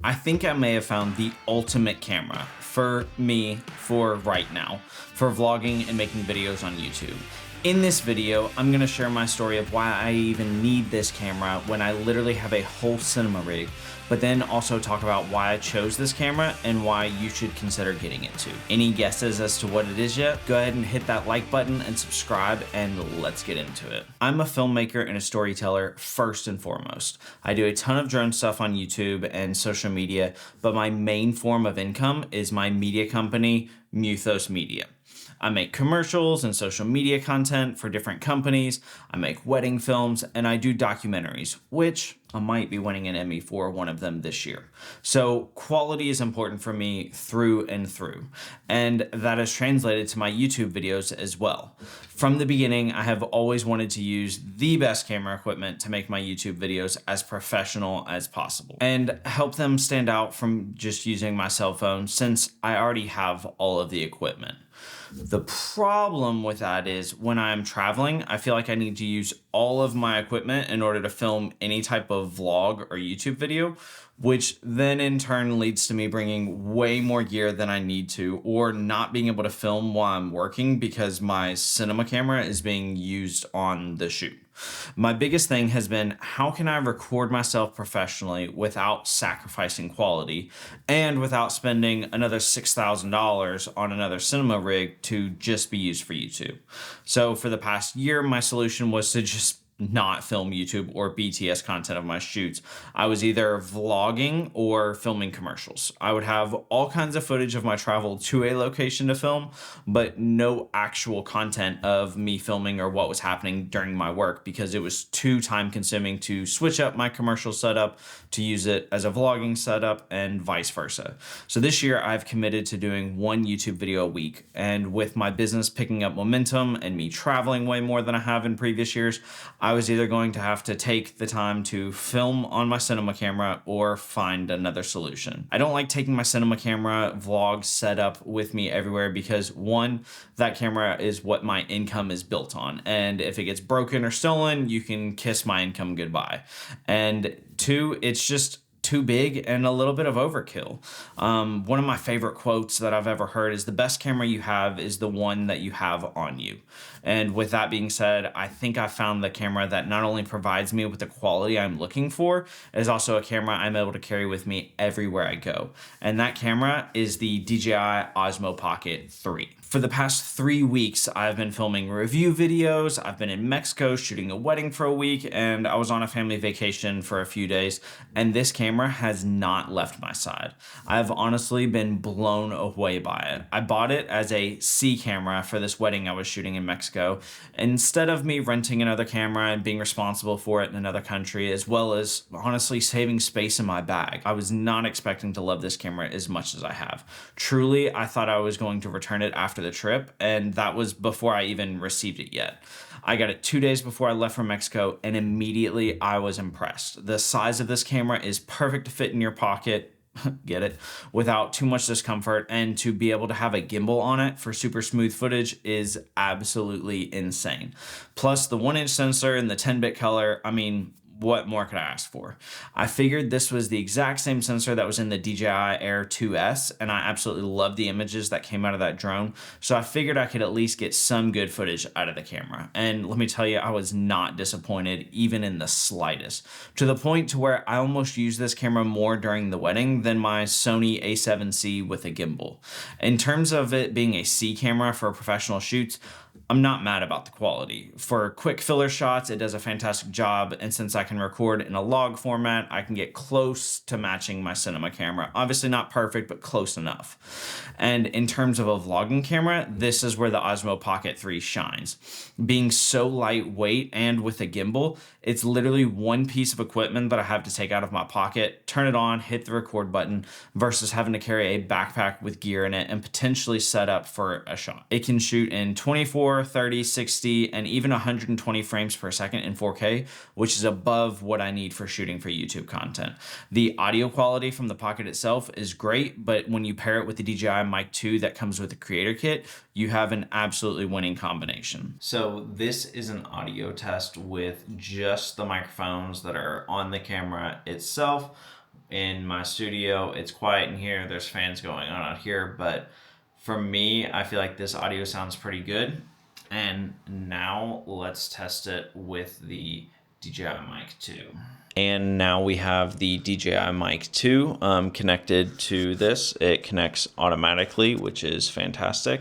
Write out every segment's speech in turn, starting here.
I think I may have found the ultimate camera for me for right now, for vlogging and making videos on YouTube. In this video, I'm gonna share my story of why I even need this camera when I literally have a whole cinema rig, but then also talk about why I chose this camera and why you should consider getting it too. Any guesses as to what it is yet? Go ahead and hit that like button and subscribe, and let's get into it. I'm a filmmaker and a storyteller first and foremost. I do a ton of drone stuff on YouTube and social media, but my main form of income is my media company, Muthos Media. I make commercials and social media content for different companies. I make wedding films and I do documentaries, which I might be winning an Emmy for one of them this year. So quality is important for me through and through. And that has translated to my YouTube videos as well. From the beginning, I have always wanted to use the best camera equipment to make my YouTube videos as professional as possible and help them stand out from just using my cell phone since I already have all of the equipment. The problem with that is when I'm traveling, I feel like I need to use all of my equipment in order to film any type of vlog or YouTube video, which then in turn leads to me bringing way more gear than I need to, or not being able to film while I'm working because my cinema camera is being used on the shoot. My biggest thing has been, how can I record myself professionally without sacrificing quality and without spending another $6,000 on another cinema rig to just be used for YouTube? So for the past year, my solution was to just not film YouTube or BTS content of my shoots. I was either vlogging or filming commercials. I would have all kinds of footage of my travel to a location to film, but no actual content of me filming or what was happening during my work because it was too time consuming to switch up my commercial setup to use it as a vlogging setup and vice versa. So this year I've committed to doing one YouTube video a week, and with my business picking up momentum and me traveling way more than I have in previous years, I was either going to have to take the time to film on my cinema camera or find another solution. I don't like taking my cinema camera vlog setup with me everywhere because one, that camera is what my income is built on. And if it gets broken or stolen, you can kiss my income goodbye. And two, it's just too big and a little bit of overkill. One of my favorite quotes that I've ever heard is, the best camera you have is the one that you have on you. And with that being said, I think I found the camera that not only provides me with the quality I'm looking for, it is also a camera I'm able to carry with me everywhere I go. And that camera is the DJI Osmo Pocket 3. For the past 3 weeks, I've been filming review videos. I've been in Mexico shooting a wedding for a week, and I was on a family vacation for a few days, and this camera has not left my side. I've honestly been blown away by it. I bought it as a C camera for this wedding I was shooting in Mexico, instead of me renting another camera and being responsible for it in another country, as well as honestly saving space in my bag. I was not expecting to love this camera as much as I have. Truly, I thought I was going to return it after the trip, and that was before I even received it yet. I got it 2 days before I left for Mexico, and immediately I was impressed. The size of this camera is perfect to fit in your pocket, get it, without too much discomfort, and to be able to have a gimbal on it for super smooth footage is absolutely insane. Plus the 1-inch sensor and the 10-bit color, I mean, what more could I ask for? I figured this was the exact same sensor that was in the DJI Air 2S, and I absolutely loved the images that came out of that drone, so I figured I could at least get some good footage out of the camera. And let me tell you, I was not disappointed, even in the slightest, to the point to where I almost used this camera more during the wedding than my Sony A7C with a gimbal. In terms of it being a C camera for professional shoots, I'm not mad about the quality. For quick filler shots, it does a fantastic job, and since I can record in a log format, I can get close to matching my cinema camera. Obviously not perfect, but close enough. And in terms of a vlogging camera, this is where the Osmo Pocket 3 shines. Being so lightweight and with a gimbal, it's literally one piece of equipment that I have to take out of my pocket, turn it on, hit the record button, versus having to carry a backpack with gear in it and potentially set up for a shot. It can shoot in 24, 30, 60, and even 120 frames per second in 4K, which is above what I need for shooting for YouTube content. The audio quality from the Pocket itself is great, but when you pair it with the DJI Mic 2 that comes with the Creator Kit, you have an absolutely winning combination. So this is an audio test with just the microphones that are on the camera itself. in my studio. It's quiet in here. There's fans going on out here, but for me, I feel like this audio sounds pretty good. And now let's test it with the DJI Mic 2. And now we have the DJI Mic 2 connected to this. It connects automatically, which is fantastic.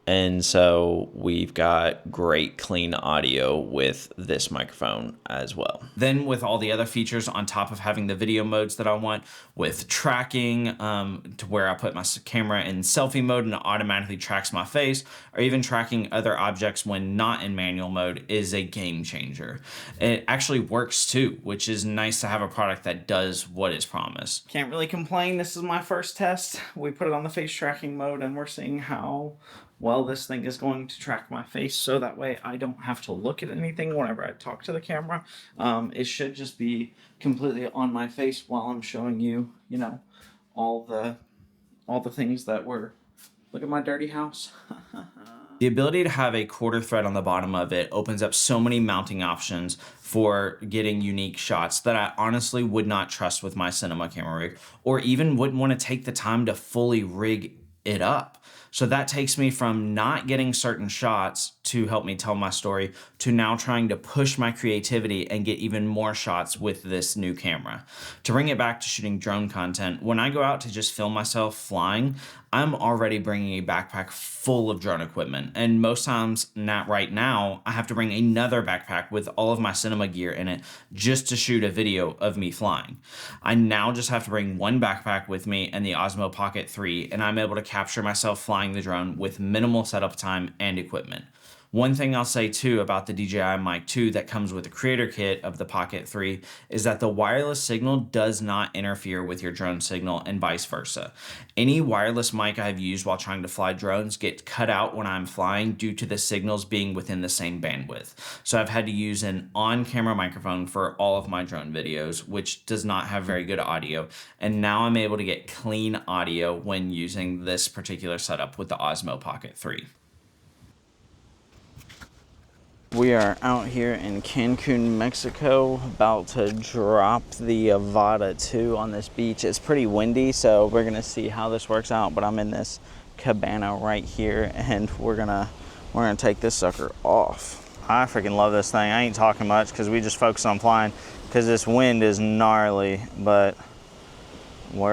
And so we've got great clean audio with this microphone as well. Then with all the other features on top of having the video modes that I want, with tracking to where I put my camera in selfie mode and it automatically tracks my face, or even tracking other objects when not in manual mode, is a game changer. It actually works too, which is nice to have a product that does what is promised. Can't really complain. This is my first test. We put it on the face tracking mode and we're seeing how well this thing is going to track my face, so that way I don't have to look at anything whenever I talk to the camera. It should just be completely on my face while I'm showing you, you know, all the things that were. Look at my dirty house. The ability to have a quarter thread on the bottom of it opens up so many mounting options for getting unique shots that I honestly would not trust with my cinema camera rig, or even wouldn't want to take the time to fully rig it up. So that takes me from not getting certain shots to help me tell my story to now trying to push my creativity and get even more shots with this new camera. To bring it back to shooting drone content, when I go out to just film myself flying, I'm already bringing a backpack full of drone equipment. And most times, not right now, I have to bring another backpack with all of my cinema gear in it just to shoot a video of me flying. I now just have to bring one backpack with me and the Osmo Pocket 3, and I'm able to capture myself flying the drone with minimal setup time and equipment. One thing I'll say too about the DJI Mic 2 that comes with the creator kit of the Pocket 3 is that the wireless signal does not interfere with your drone signal and vice versa. Any wireless mic I've used while trying to fly drones get cut out when I'm flying due to the signals being within the same bandwidth. So I've had to use an on-camera microphone for all of my drone videos, which does not have very good audio. And now I'm able to get clean audio when using this particular setup with the Osmo Pocket 3. We are out here in Cancun, Mexico, about to drop the Avata 2 on this beach. It's pretty windy, so we're gonna see how this works out, but I'm in this cabana right here, and we're gonna take this sucker off. I freaking love this thing. I ain't talking much because we just focus on flying because this wind is gnarly, but we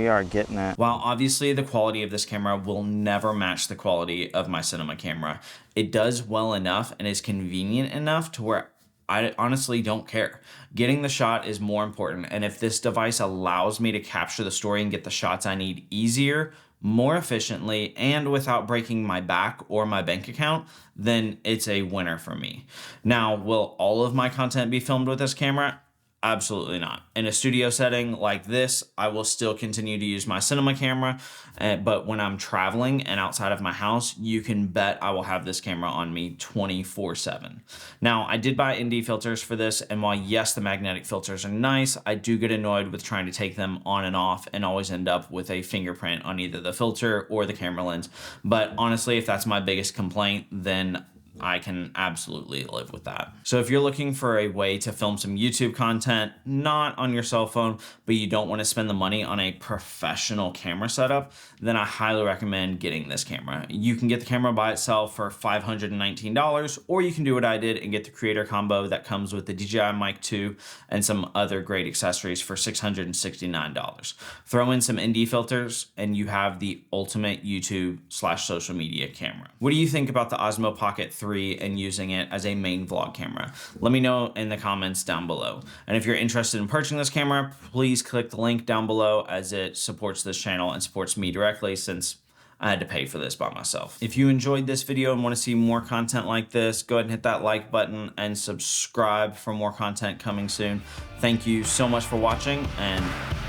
are getting it. While obviously the quality of this camera will never match the quality of my cinema camera, it does well enough and is convenient enough to where I honestly don't care. Getting the shot is more important, and if this device allows me to capture the story and get the shots I need easier, more efficiently, and without breaking my back or my bank account, then it's a winner for me. Now, will all of my content be filmed with this camera? Absolutely not. In a studio setting like this, I will still continue to use my cinema camera, but when I'm traveling and outside of my house, you can bet I will have this camera on me 24/7. Now, I did buy ND filters for this, and while yes, the magnetic filters are nice, I do get annoyed with trying to take them on and off and always end up with a fingerprint on either the filter or the camera lens. But honestly, if that's my biggest complaint, then I can absolutely live with that. So if you're looking for a way to film some YouTube content, not on your cell phone, but you don't want to spend the money on a professional camera setup, then I highly recommend getting this camera. You can get the camera by itself for $519, or you can do what I did and get the creator combo that comes with the DJI Mic 2 and some other great accessories for $669. Throw in some ND filters and you have the ultimate YouTube/social media camera. What do you think about the Osmo Pocket 3 and using it as a main vlog camera? Let me know in the comments down below. And if you're interested in purchasing this camera, please click the link down below, as it supports this channel and supports me directly, since I had to pay for this by myself. If you enjoyed this video and want to see more content like this, go ahead and hit that like button and subscribe for more content coming soon. Thank you so much for watching, and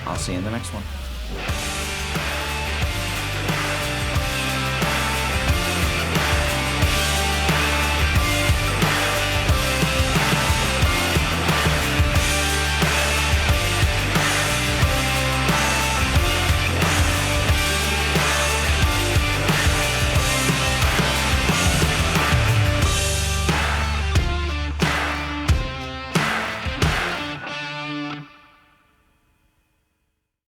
I'll see you in the next one.